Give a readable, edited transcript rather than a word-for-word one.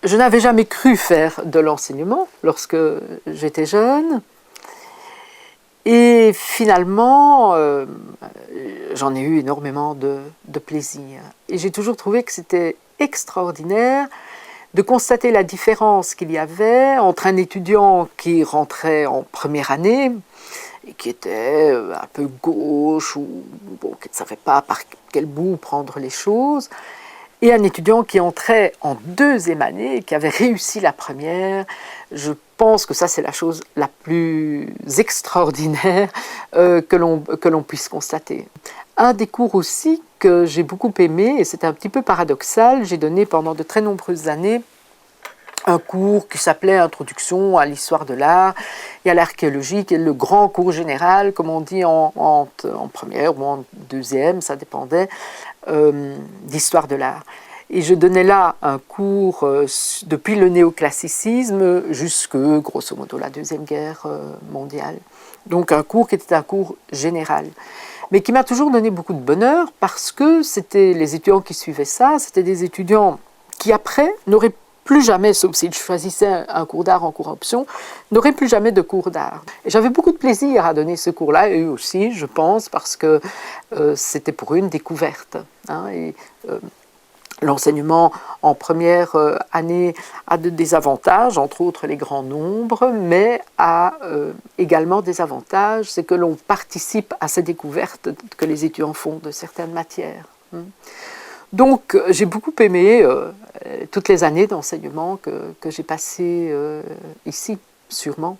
Je n'avais jamais cru faire de l'enseignement lorsque j'étais jeune. Et finalement, j'en ai eu énormément de plaisir. Et j'ai toujours trouvé que c'était extraordinaire de constater la différence qu'il y avait entre un étudiant qui rentrait en première année et qui était un peu gauche ou bon, qui ne savait pas par quel bout prendre les choses, et un étudiant qui entrait en deuxième année et qui avait réussi la première. Je pense que ça, c'est la chose la plus extraordinaire que l'on puisse constater. Un des cours aussi que j'ai beaucoup aimé, et c'est un petit peu paradoxal, j'ai donné pendant de très nombreuses années un cours qui s'appelait Introduction à l'histoire de l'art et à l'archéologie, qui est le grand cours général, comme on dit en première ou en deuxième, ça dépendait, d'histoire de l'art. Et je donnais là un cours depuis le néoclassicisme jusque, grosso modo, la Deuxième Guerre mondiale. Donc un cours qui était un cours général, mais qui m'a toujours donné beaucoup de bonheur parce que c'était les étudiants qui suivaient ça, c'était des étudiants qui après n'auraient plus jamais, sauf s'ils choisissaient un cours d'art en cours option, n'auraient plus jamais de cours d'art. Et j'avais beaucoup de plaisir à donner ce cours-là, et eux aussi, je pense, parce que c'était pour eux une découverte. L'enseignement en première année a des avantages, entre autres les grands nombres, mais a également des avantages, c'est que l'on participe à ces découvertes que les étudiants font de certaines matières. Donc j'ai beaucoup aimé toutes les années d'enseignement que j'ai passées ici, sûrement.